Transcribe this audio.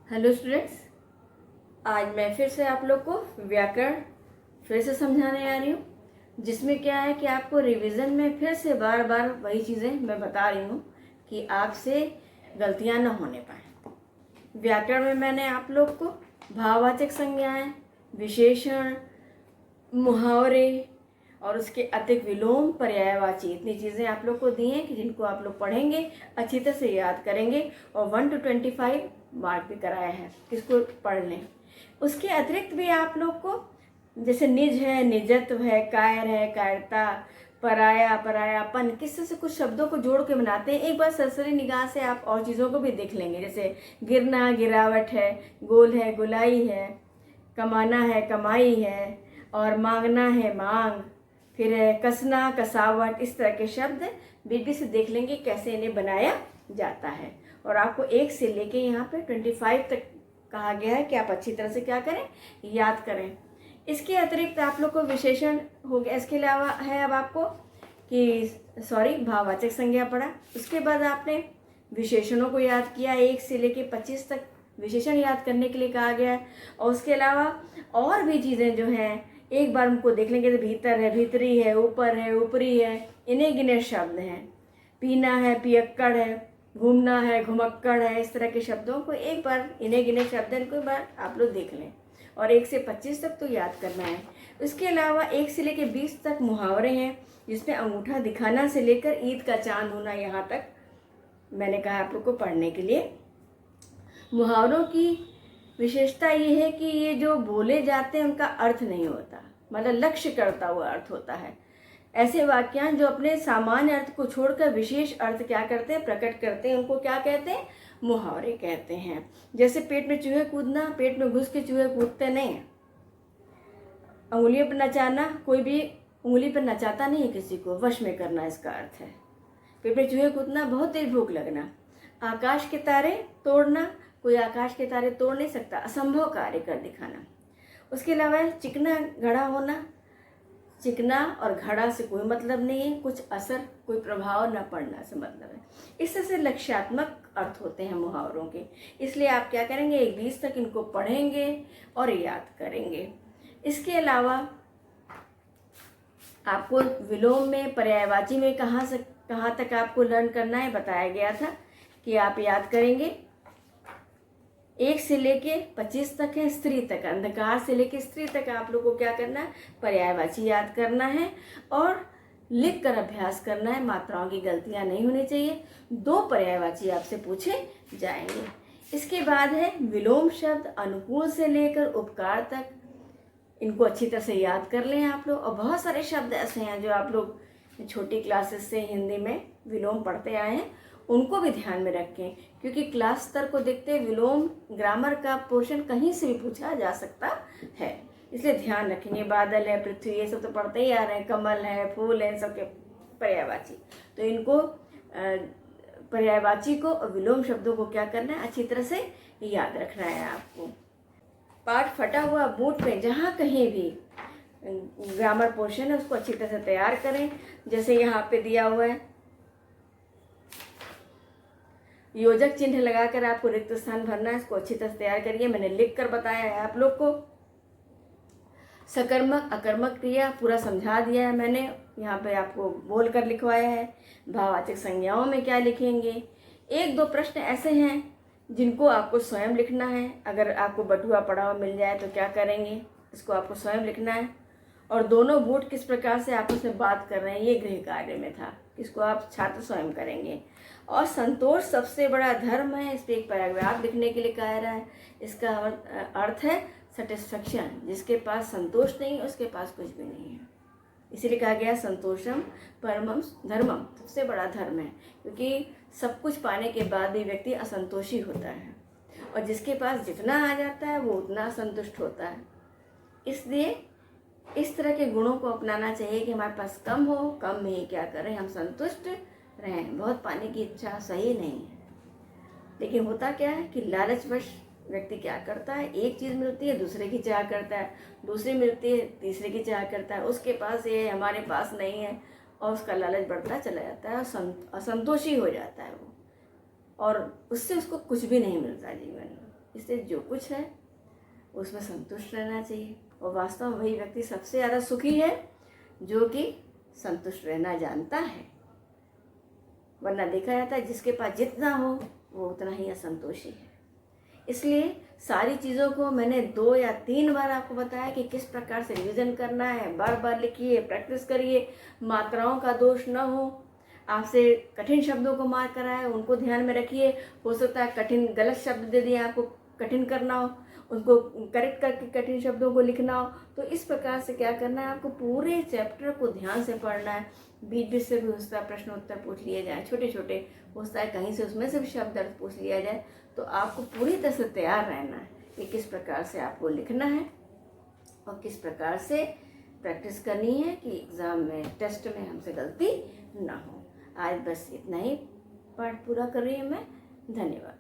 Hello students, आज मैं फिर से आप लोग को व्याकरण फिर से समझाने आ रही हूँ, जिसमें क्या है कि आपको रिवीजन में फिर से बार बार वही चीज़ें मैं बता रही हूँ कि आपसे गलतियाँ न होने पाए। व्याकरण में मैंने आप लोग को भाववाचक संज्ञाएं, विशेषण, मुहावरे और उसके अतिरिक्त विलोम, पर्यायवाची, इतनी चीज़ें आप लोग को दी हैं कि जिनको आप लोग पढ़ेंगे, अच्छी तरह से याद करेंगे और 1 to 25 मार्क भी कराया है, किसको पढ़ लें। उसके अतिरिक्त भी आप लोग को जैसे निज है, निजत्व है, कायर है, कायरता, पराया, परायापन, किससे से कुछ शब्दों को जोड़ के बनाते हैं। एक बार सरसरी निगाह से आप और चीज़ों को भी देख लेंगे, जैसे गिरना, गिरावट है, गोल है, गुलाई है, कमाना है, कमाई है, और मांगना है, मांग, फिर है कसना, कसावट। इस तरह के शब्द बीच से देख लेंगे कैसे इन्हें बनाया जाता है। और आपको 1 से लेके यहाँ पे 25 तक कहा गया है कि आप अच्छी तरह से क्या करें, याद करें। इसके अतिरिक्त आप लोग को विशेषण हो गया। इसके अलावा है अब आपको कि भाववाचक संज्ञा पढ़ा। उसके बाद आपने विशेषणों को याद किया, 1 से लेके 25 तक विशेषण याद करने के लिए कहा गया है। और उसके अलावा और भी चीज़ें जो हैं एक बार उनको देख लेंगे, तो भीतर है, भीतरी है, ऊपर है, ऊपरी है, इन्हें गिने शब्द हैं। पीना है, पियक्कड़ है, घूमना है, घुमक्कड़ है। इस तरह के शब्दों को एक बार, इन्हें गिने शब्द हैं, इनको एक बार आप लोग देख लें और 1 से 25 तक तो याद करना है। उसके अलावा 1 से लेकर 20 तक मुहावरे हैं, जिसमें अंगूठा दिखाना से लेकर ईद का चांद होना, यहाँ तक मैंने कहा आप लोग को पढ़ने के लिए। मुहावरों की विशेषता ये है कि ये जो बोले जाते हैं उनका अर्थ नहीं होता, मतलब लक्ष्य करता हुआ अर्थ होता है। ऐसे वाक्यांश जो अपने सामान्य अर्थ को छोड़कर विशेष अर्थ क्या करते हैं, प्रकट करते हैं, उनको क्या कहते हैं, मुहावरे कहते हैं। जैसे पेट में चूहे कूदना, पेट में घुस के चूहे कूदते नहीं हैं। उंगलियों पर नचाना, कोई भी उंगली पर नचाता नहीं है किसी को, वश में करना इसका अर्थ है। पेट में चूहे कूदना, बहुत तेज भूख लगना। आकाश के तारे तोड़ना, कोई आकाश के तारे तोड़ नहीं सकता, असंभव कार्य कर दिखाना। उसके अलावा चिकना घड़ा होना, चिकना और घड़ा से कोई मतलब नहीं है, कुछ असर, कोई प्रभाव न पड़ना से मतलब है। इस तरह से लक्ष्यात्मक अर्थ होते हैं मुहावरों के। इसलिए आप क्या करेंगे, 1-20 तक इनको पढ़ेंगे और याद करेंगे। इसके अलावा आपको विलोम में, पर्यायवाची में कहाँ तक आपको लर्न करना है बताया गया था कि आप याद करेंगे। 1 से लेके 25 तक है, स्त्री तक, अंधकार से लेके स्त्री तक आप लोग को क्या करना है, पर्यायवाची याद करना है और लिख कर अभ्यास करना है। मात्राओं की गलतियां नहीं होनी चाहिए। 2 पर्यायवाची आपसे पूछे जाएंगे। इसके बाद है विलोम शब्द, अनुकूल से लेकर उपकार तक, इनको अच्छी तरह से याद कर लें आप लोग। और बहुत सारे शब्द ऐसे हैं जो आप लोग छोटी क्लासेस से हिंदी में विलोम पढ़ते आए हैं, उनको भी ध्यान में रखें, क्योंकि क्लास स्तर को देखते विलोम ग्रामर का पोर्शन कहीं से भी पूछा जा सकता है, इसलिए ध्यान रखेंगे। बादल है, पृथ्वी, ये सब तो पढ़ते ही आ रहे हैं, कमल है, फूल है, सबके पर्यायवाची। तो इनको पर्यायवाची को और विलोम शब्दों को क्या करना है, अच्छी तरह से याद रखना है आपको। पाठ फटा हुआ बूट में जहाँ कहीं भी ग्रामर पोर्शन है उसको अच्छी तरह से तैयार करें। जैसे यहाँ पे दिया हुआ है, योजक चिन्ह लगाकर आपको रिक्त स्थान भरना है, इसको अच्छी तरह से तैयार करिए। मैंने लिख कर बताया है आप लोग को। सकर्मक अकर्मक क्रिया पूरा समझा दिया है मैंने, यहाँ पे आपको बोल कर लिखवाया है। भाववाचक संज्ञाओं में क्या लिखेंगे, 1-2 प्रश्न ऐसे हैं जिनको आपको स्वयं लिखना है। अगर आपको बटुआ पड़ा हुआ मिल जाए तो क्या करेंगे, इसको आपको स्वयं लिखना है। और दोनों बूट किस प्रकार से आपस में बात कर रहे हैं, ये गृह कार्य में था, इसको आप छात्र स्वयं करेंगे। और संतोष सबसे बड़ा धर्म है, इस पर एक पैराग्राफ लिखने के लिए कह रहा है। इसका अर्थ है सेटिस्फैक्शन, जिसके पास संतोष नहीं उसके पास कुछ भी नहीं है। इसीलिए कहा गया संतोषम परमम धर्मम, सबसे बड़ा धर्म है, क्योंकि सब कुछ पाने के बाद भी व्यक्ति असंतोषी होता है, और जिसके पास जितना आ जाता है वो उतना संतुष्ट होता है। इसलिए इस तरह के गुणों को अपनाना चाहिए कि हमारे पास कम हो, कम में ही क्या करें, हम संतुष्ट रहें। बहुत पाने की इच्छा सही नहीं है, लेकिन होता क्या है कि लालचवश व्यक्ति क्या करता है, एक चीज़ मिलती है दूसरे की चाह करता है, दूसरी मिलती है तीसरे की चाह करता है, उसके पास ये है हमारे पास नहीं है, और उसका लालच बढ़ता चला जाता है और असंतोषी हो जाता है वो, और उससे उसको कुछ भी नहीं मिलता जीवन में। इसलिए जो कुछ है उसमें संतुष्ट रहना चाहिए। और वास्तव में वही व्यक्ति सबसे ज़्यादा सुखी है जो कि संतुष्ट रहना जानता है। वरना देखा जाता है जिसके पास जितना हो वो उतना ही असंतोषी है। इसलिए सारी चीज़ों को मैंने 2 या 3 बार आपको बताया कि किस प्रकार से रिवीजन करना है। बार बार लिखिए, प्रैक्टिस करिए, मात्राओं का दोष न हो। आपसे कठिन शब्दों को मार्क कराए, उनको ध्यान में रखिए। हो सकता है कठिन गलत शब्द दे दिए, आपको कठिन करना हो, उनको करेक्ट करके कठिन शब्दों को लिखना हो। तो इस प्रकार से क्या करना है, आपको पूरे चैप्टर को ध्यान से पढ़ना है। बीच बीच से भी उसका प्रश्न उत्तर पूछ लिए जाए, छोटे छोटे होता है, कहीं से उसमें से भी शब्द अर्थ पूछ लिया जाए। तो आपको पूरी तरह से तैयार रहना है कि किस प्रकार से आपको लिखना है और किस प्रकार से प्रैक्टिस करनी है कि एग्ज़ाम में, टेस्ट में हमसे गलती ना हो। आज बस इतना ही पाठ पूरा कर रही हूँ मैं। धन्यवाद।